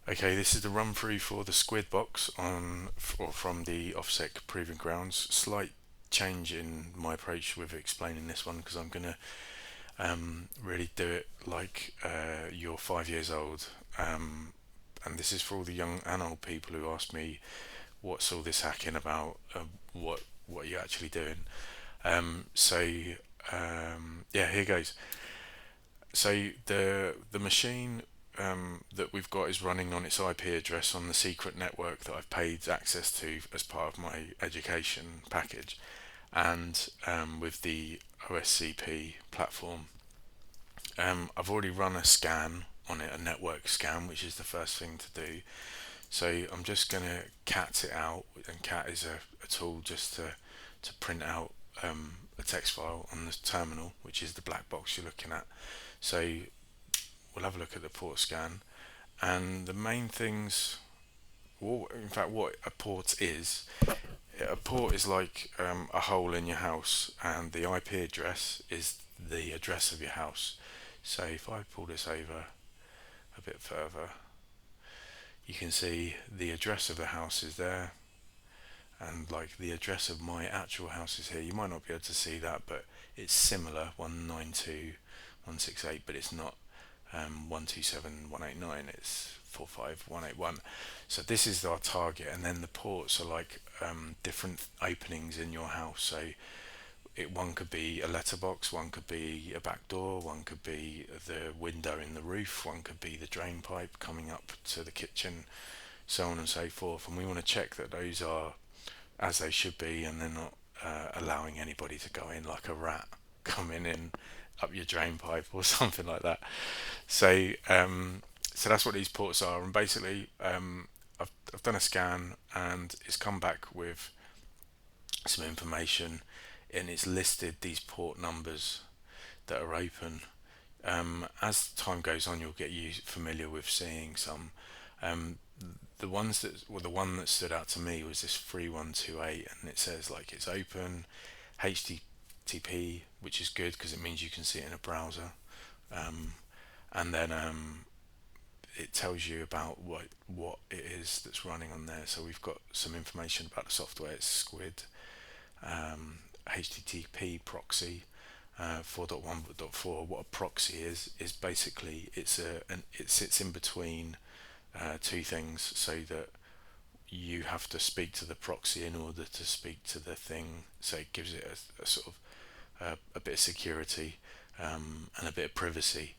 Okay, this is the run through for the Squid box from the Offsec Proving Grounds. Slight change in my approach with explaining this one because I'm gonna really do it like you're 5 years old. And this is for all the young and old people who ask me, "What's all this hacking about? What are you actually doing?" Yeah, here goes. So the machine that we've got is running on its IP address on the secret network that I've paid access to as part of my education package, and with the OSCP platform. I've already run a scan on it, a network scan, which is the first thing to do. So I'm just going to cat it out, and cat is a tool just to print out a text file on the terminal, which is the black box you're looking at. So we'll have a look at the port scan, and the main things, well, in fact, what a port is like a hole in your house, and the IP address is the address of your house. So if I pull this over a bit further, you can see the address of the house is there, and like the address of my actual house is here. You might not be able to see that, but it's similar, 192.168, but it's not 127.189, it's 45181. So this is our target, and then the ports are like different openings in your house. So one could be a letterbox, one could be a back door, one could be the window in the roof, one could be the drain pipe coming up to the kitchen, so on and so forth. And we want to check that those are as they should be, and they're not allowing anybody to go in like a rat coming in up your drain pipe or something like that. So that's what these ports are, and basically I've done a scan, and it's come back with some information, and it's listed these port numbers that are open. As time goes on, you'll get familiar with seeing some. Um, the one that stood out to me was this 3128, and it says like it's open, HTTP, which is good because it means you can see it in a browser, and then it tells you about what it is that's running on there. So we've got some information about the software. It's Squid, HTTP proxy, 4.1.4. What a proxy is basically it sits in between two things, so that you have to speak to the proxy in order to speak to the thing. So it gives it a sort of a bit of security, and a bit of privacy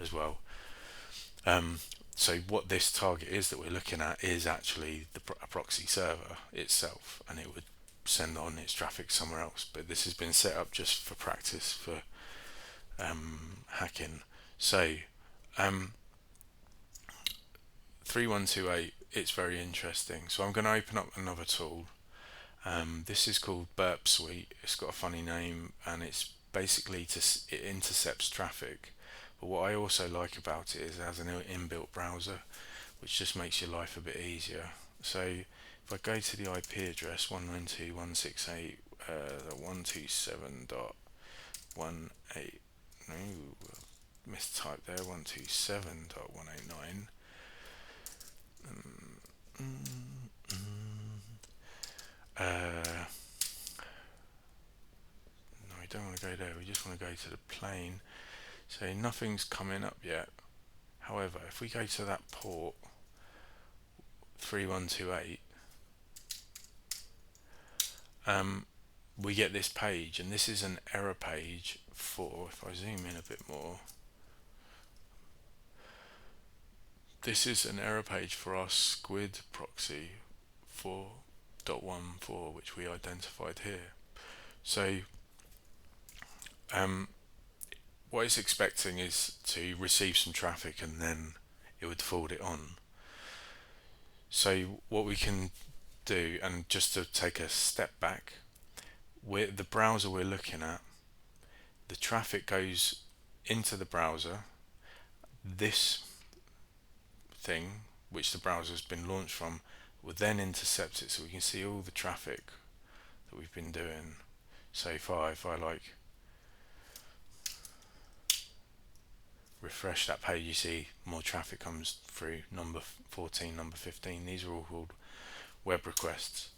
as well. So what this target is that we're looking at is actually a proxy server itself, and it would send on its traffic somewhere else. But this has been set up just for practice for hacking. So 3128, it's very interesting. So I'm going to open up another tool. This is called Burp Suite. It's got a funny name, and it's basically it intercepts traffic. But what I also like about it is it has an inbuilt browser, which just makes your life a bit easier. So if I go to the IP address 192.168, 127.18, no, mistyped there, 127.189. No, we don't want to go there. We just want to go to the plane. So nothing's coming up yet. However, if we go to that port 3128, we get this page, and this is an error page for, if I zoom in a bit more, this is an error page for our Squid proxy 4.14, which we identified here. So what it's expecting is to receive some traffic, and then it would forward it on. So what we can do, and just to take a step back, the browser we're looking at, the traffic goes into the browser. This thing, which the browser has been launched from, will then intercept it, so we can see all the traffic that we've been doing so far. If I like refresh that page, you see more traffic comes through. Number 14, number 15, these are all called web requests.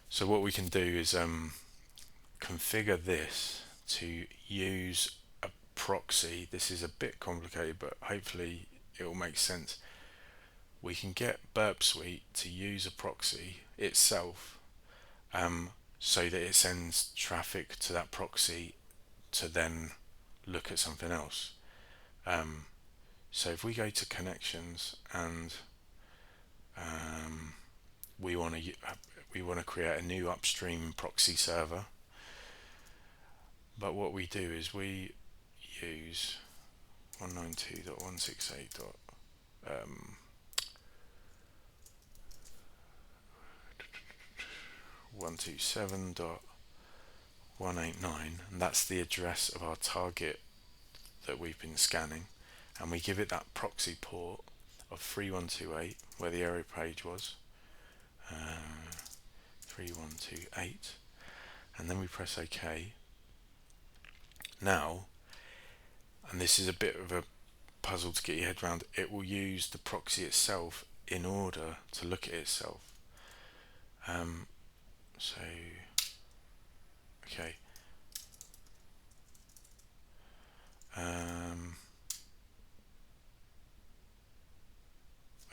So what we can do is configure this to use a proxy. This is a bit complicated, but hopefully it will make sense. We can get Burp Suite to use a proxy itself, so that it sends traffic to that proxy to then look at something else. So if we go to connections and we want to create a new upstream proxy server, but what we do is we use 192.168.127.189, and that's the address of our target that we've been scanning, and we give it that proxy port of 3128 where the error page was, 3128, and then we press OK. Now, and this is a bit of a puzzle to get your head around, it will use the proxy itself in order to look at itself. So okay,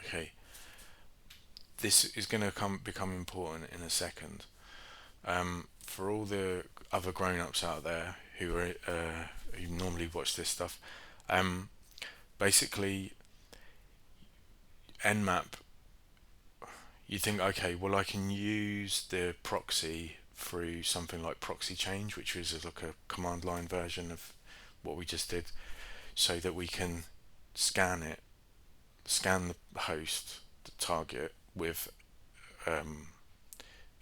okay, this is going to become important in a second. For all the other grown-ups out there who normally watch this stuff, basically Nmap, you think, okay, well I can use the proxy through something like proxy change, which is like a command line version of what we just did, so that we can scan the host, the target, with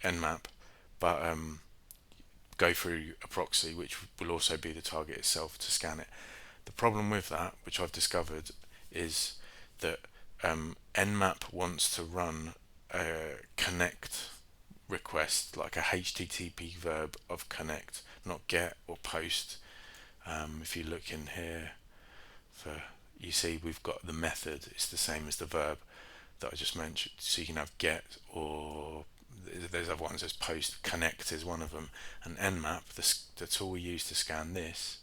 Nmap, but go through a proxy which will also be the target itself to scan it. The problem with that, which I've discovered, is that Nmap wants to run a connect request, like a HTTP verb of connect, not get or post. If you look in here, you see we've got the method, it's the same as the verb that I just mentioned, so you can have get, or there's other ones as post. Connect is one of them, and Nmap, the tool we use to scan this,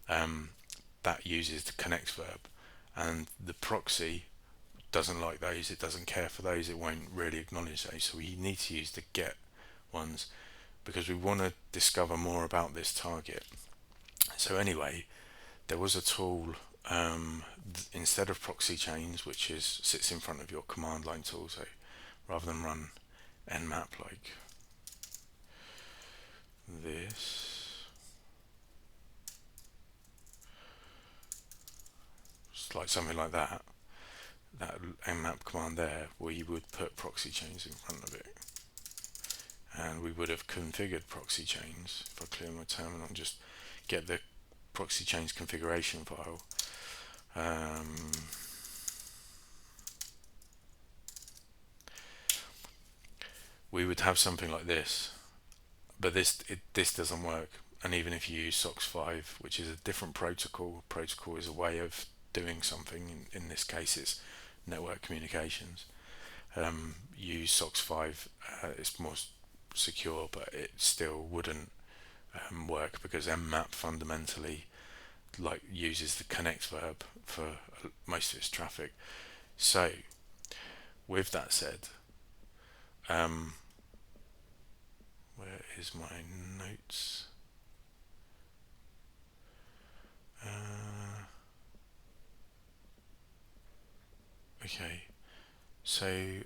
that uses the connect verb, and the proxy doesn't like those, it doesn't care for those, it won't really acknowledge those, so we need to use the get ones because we want to discover more about this target. So anyway, there was a tool instead of proxy chains, which sits in front of your command line tool, so rather than run Nmap like this, just like something like that Nmap command there, we would put proxy chains in front of it, and we would have configured proxy chains. If I clear my terminal and just get the proxy chains configuration file, we would have something like this, but this doesn't work. And even if you use SOX5, which is a different protocol is a way of doing something, in this case it's network communications, use SOX5, it's more secure, but it still wouldn't work because Nmap fundamentally uses the connect verb for most of its traffic. So with that said, where is my notes? Okay, so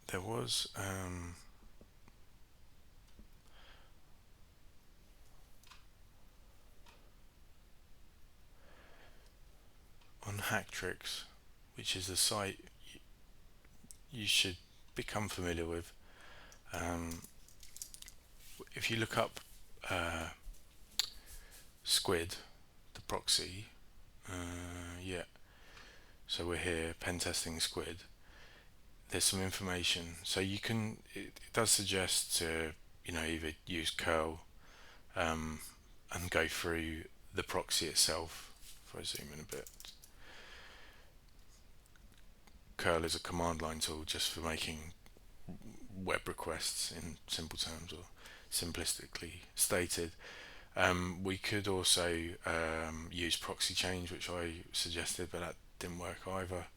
there was on Hacktricks, which is a site you should become familiar with. If you look up Squid, the proxy, yeah, so we're here pen testing Squid. There's some information, so you can. It does suggest to either use curl and go through the proxy itself. If if I zoom in a bit, curl is a command line tool just for making web requests in simple terms, or simplistically stated. We could also use proxy change, which I suggested, but that didn't work either.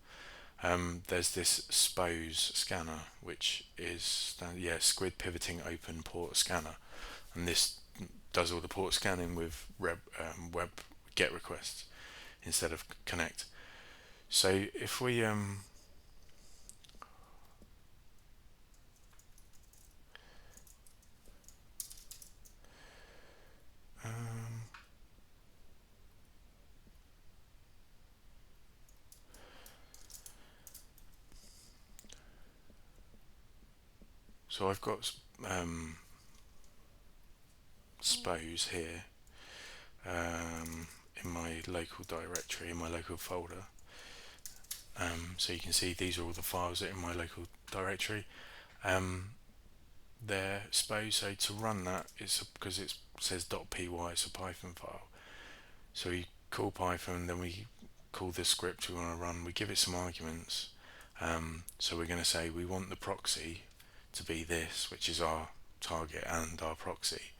There's this SPOS scanner, which is Squid pivoting open port scanner, and this does all the port scanning with web GET requests instead of connect. So if we so I've got SPOS here in my local directory, in my local folder. So you can see these are all the files that are in my local directory. They're SPOS, so to run that, it's because it says .py, it's a Python file. So we call Python, then we call the script we want to run, we give it some arguments. So we're going to say we want the proxy to be this, which is our target and our proxy.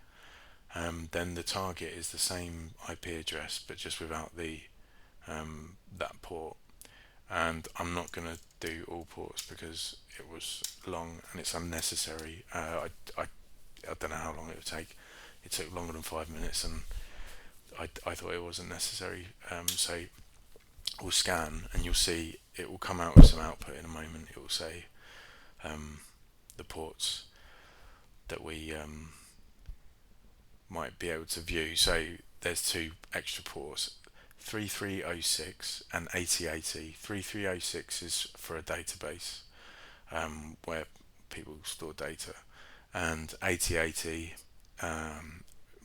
Then the target is the same IP address, but just without the that port. And I'm not going to do all ports because it was long and it's unnecessary. I don't know how long it would take. It took longer than 5 minutes, and I thought it wasn't necessary. So we'll scan, and you'll see it will come out with some output in a moment. It will say the ports that we might be able to view. So there's two extra ports, 3306 and 8080. 3306 is for a database where people store data, and 8080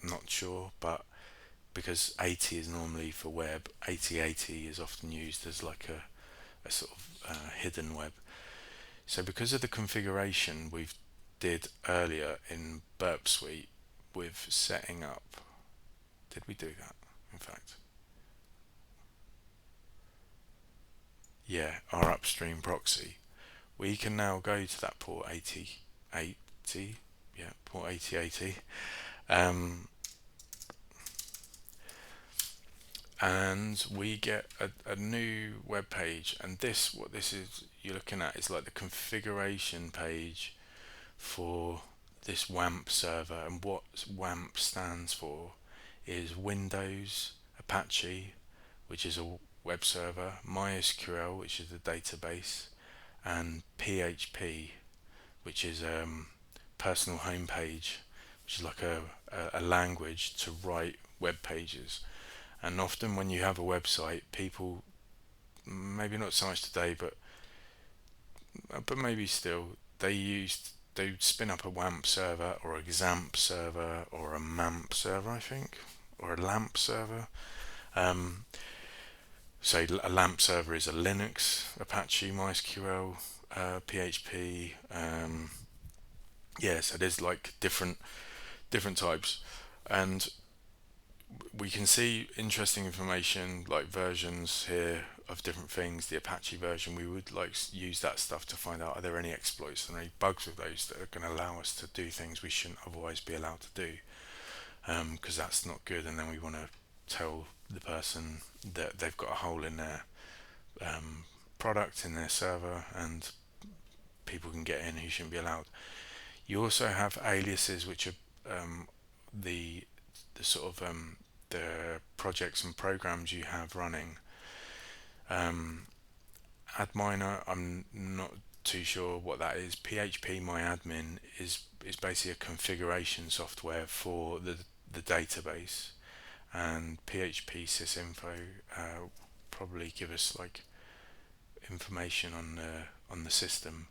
not sure, but because 80 is normally for web, 8080 is often used as like a sort of hidden web. So because of the configuration we've did earlier in Burp Suite with setting up, did we do that in fact? Yeah, our upstream proxy. We can now go to that port 8080, yeah, port 8080, and we get a new web page. And what this is you're looking at is like the configuration page for this WAMP server. And what WAMP stands for is Windows, Apache, which is a web server, MySQL, which is the database, and PHP, which is personal homepage, which is like a language to write web pages. And often when you have a website, people, maybe not so much today, but maybe still, they spin up a WAMP server or a XAMPP server or a MAMP server, I think, or a LAMP server. So a LAMP server is a Linux, Apache, MySQL, PHP. So there's like different types, and we can see interesting information like versions here of different things. The Apache version, we would like use that stuff to find out, are there any exploits and any bugs with those that are going to allow us to do things we shouldn't otherwise be allowed to do, because that's not good. And then we want to tell the person that they've got a hole in their product, in their server, and people can get in who shouldn't be allowed. You also have aliases, which are the sort of the projects and programs you have running. Adminer, I'm not too sure what that is. PHP MyAdmin is basically a configuration software for the database, and PHP sysinfo probably give us like information on the system.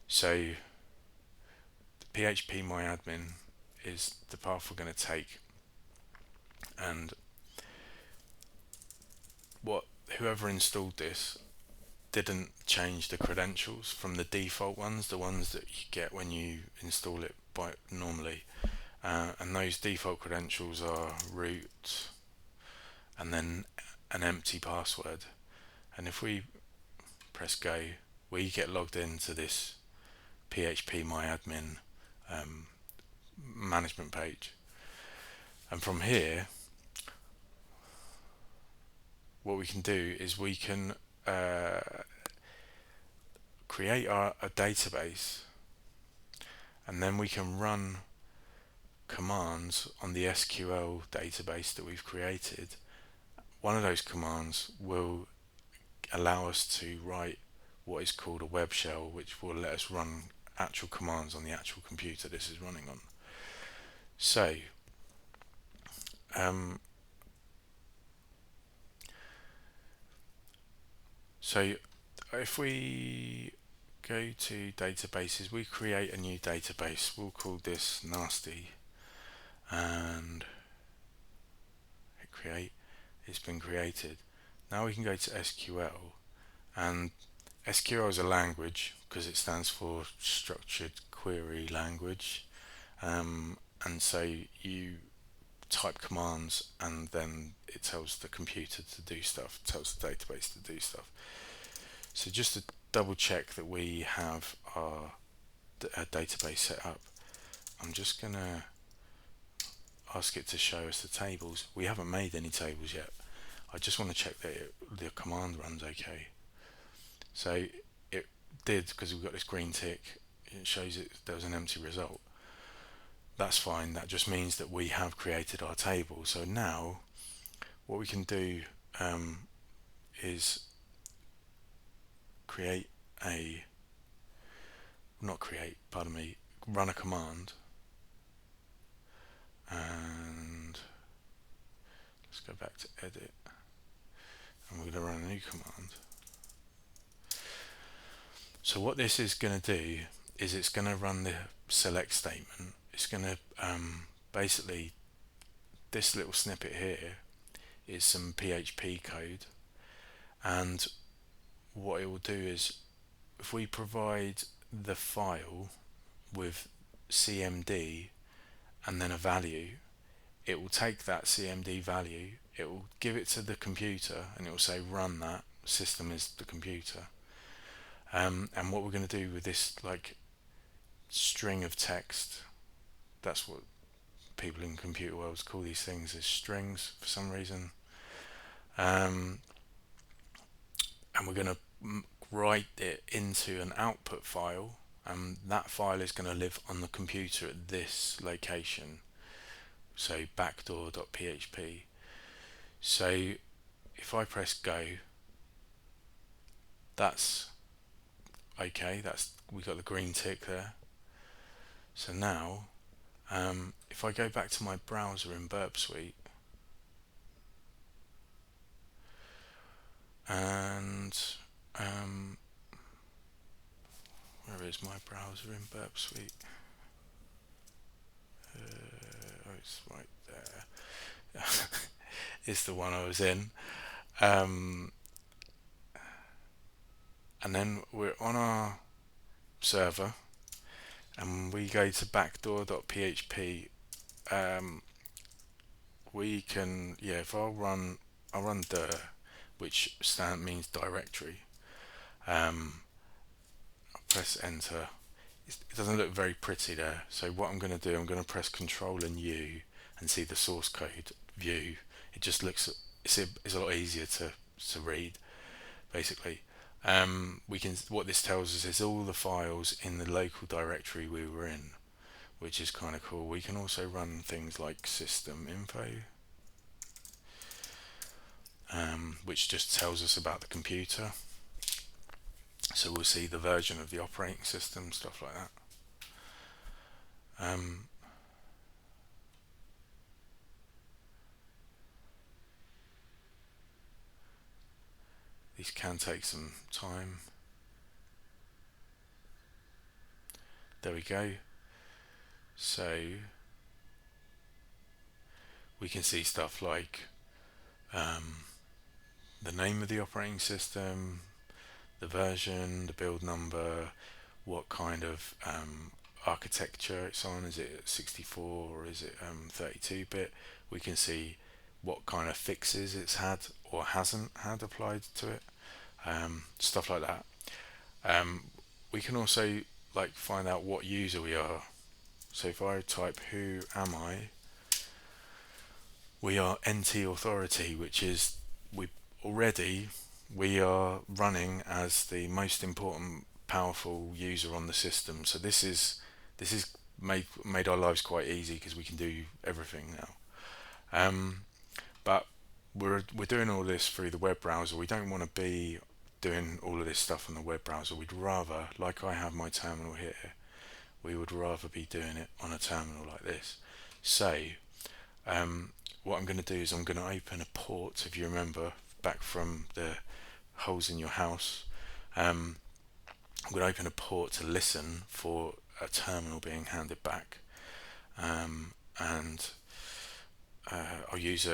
So the PHP MyAdmin is the path we're going to take, and whoever installed this didn't change the credentials from the default ones, the ones that you get when you install it normally, and those default credentials are root, and then an empty password. And if we press go, we get logged into this PHP MyAdmin management page. And from here, what we can do is we can create a database, and then we can run commands on the SQL database that we've created. One of those commands will allow us to write what is called a web shell, which will let us run actual commands on the actual computer this is running on. So if we go to databases, we create a new database. We'll call this nasty, and hit create. It's been created. Now we can go to SQL, and SQL is a language because it stands for Structured Query Language, and so you type commands and then it tells the computer to do stuff, tells the database to do stuff. So just to double check that we have our database set up, I'm just going to ask it to show us the tables. We haven't made any tables yet. I just want to check that the command runs okay. So it did, because we've got this green tick. It shows it there was an empty result. That's fine. That just means that we have created our table. So now what we can do is run a command, and let's go back to edit, and we're going to run a new command. So what this is going to do is it's going to run the select statement. It's going to basically, this little snippet here is some PHP code, and what it will do is, if we provide the file with CMD and then a value, it will take that CMD value, it will give it to the computer, and it will say run that. System is the computer. And what we're going to do with this like string of text, that's what people in computer worlds call these things, as strings for some reason. And we're going to write it into an output file, and that file is going to live on the computer at this location, so backdoor.php. So if I press go, that's okay, we got the green tick there. So now if I go back to my browser in Burp Suite, and where is my browser in Burp Suite? Oh, it's right there. It's the one I was in. And then we're on our server, and we go to backdoor.php. We can, if I'll run dir, which means directory. I'll press enter. It doesn't look very pretty there. So what I'm going to do, I'm going to press Control and U and see the source code view. It just looks, it's a lot easier to read, basically. What this tells us is all the files in the local directory we were in, which is kind of cool. We can also run things like system info, which just tells us about the computer. So we'll see the version of the operating system, stuff like that. These can take some time. There we go. So we can see stuff like the name of the operating system, the version, the build number, what kind of architecture it's on. Is it 64 or is it 32-bit? We can see what kind of fixes it's had or hasn't had applied to it, stuff like that. We can also like find out what user we are. So if I type who am I, we are NT authority, which is we are running as the most important powerful user on the system. So this is made our lives quite easy because we can do everything now. But we're doing all this through the web browser. We don't want to be doing all of this stuff on the web browser. We'd rather, like I have my terminal here, we would rather be doing it on a terminal like this. So what I'm going to do is I'm going to open a port. If you remember back from the holes in your house, I'm going to open a port to listen for a terminal being handed back, and I'll use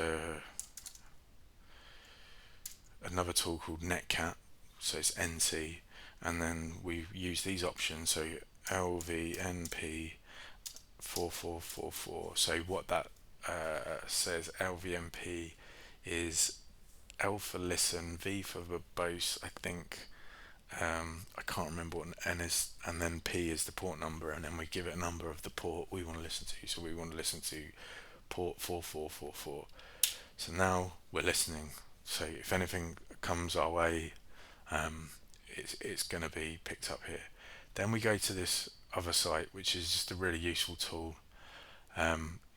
another tool called netcat, so it's NC, and then we use these options, so LVNP 4444. So what that says, LVNP is L for listen, V for verbose, I think. I can't remember what an N is, and then P is the port number, and then we give it a number of the port we want to listen to. So we want to listen to port 4444. So now we're listening. So if anything comes our way, it's going to be picked up here. Then we go to this other site, which is just a really useful tool.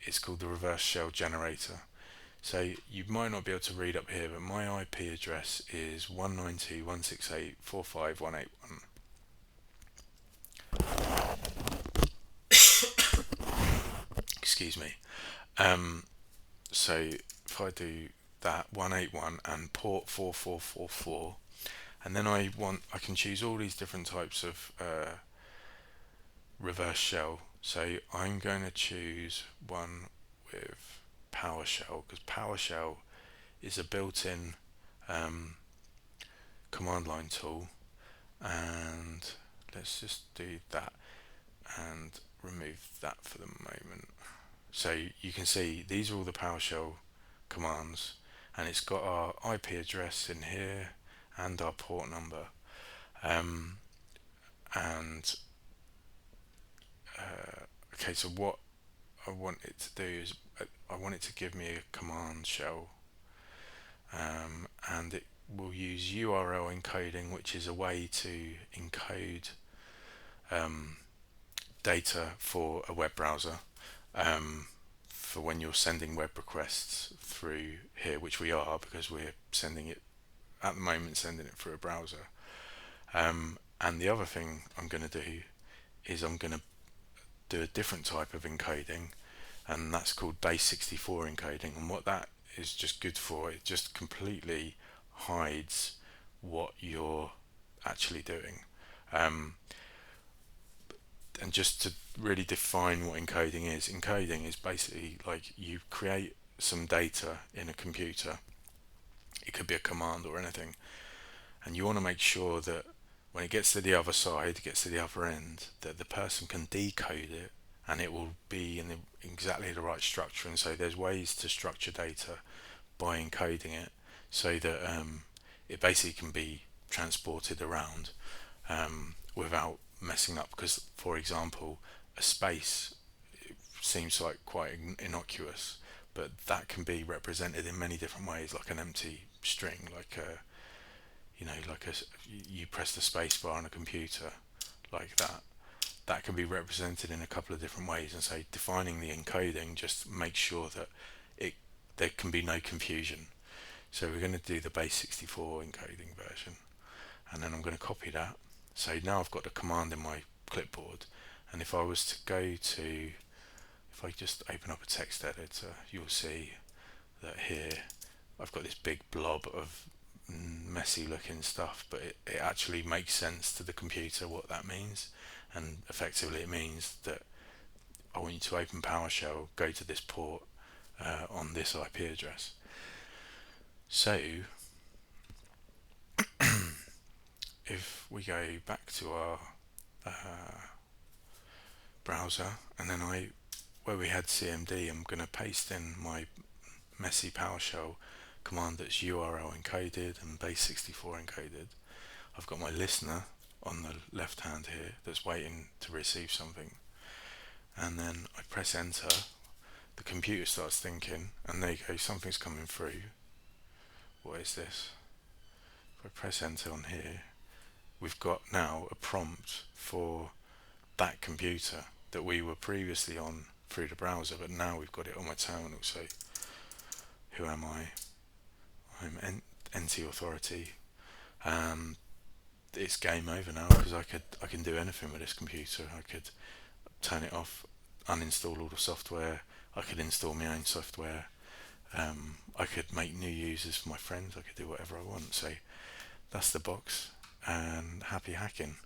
It's called the reverse shell generator. So you might not be able to read up here, but my IP address is 192.168.45.181. Excuse me. So if I do that 181 and port 4444, and then I can choose all these different types of reverse shell. So I'm going to choose one with PowerShell, because PowerShell is a built-in command line tool, and let's just do that and remove that for the moment. So you can see these are all the PowerShell commands, and it's got our IP address in here and our port number, okay, so what I want it to do is I want it to give me a command shell, and it will use URL encoding, which is a way to encode data for a web browser, for when you're sending web requests through here, which we are, because we're sending it at the moment, sending it through a browser. And the other thing I'm going to do is I'm going to do a different type of encoding, and that's called base 64 encoding. And what that is just good for, it just completely hides what you're actually doing. And just to really define what encoding is basically like you create some data in a computer. It could be a command or anything, and you want to make sure that when it gets to the other side, gets to the other end, that the person can decode it and it will be in exactly the right structure. And so there's ways to structure data by encoding it so that it basically can be transported around without messing up. Because, for example, a space seems like quite innocuous, but that can be represented in many different ways, like an empty string, like you press the space bar on a computer like that. That can be represented in a couple of different ways, and so defining the encoding just makes sure that there can be no confusion. So we're going to do the base 64 encoding version, and then I'm going to copy that. So now I've got the command in my clipboard, and if I was to if I just open up a text editor, you'll see that here I've got this big blob of messy looking stuff, but it actually makes sense to the computer what that means, and effectively it means that I want you to open PowerShell, go to this port on this IP address. So if we go back to our browser, and then where we had CMD, I'm going to paste in my messy PowerShell command that's URL encoded and base64 encoded. I've got my listener on the left hand here that's waiting to receive something, and then I press enter. The computer starts thinking, and there you go, something's coming through. What is this? If I press enter on here, we've got now a prompt for that computer that we were previously on through the browser, but now we've got it on my terminal. So who am I? I'm NT Authority. It's game over now, because I can do anything with this computer. I could turn it off, uninstall all the software, I could install my own software, I could make new users for my friends, I could do whatever I want. So that's the box, and happy hacking.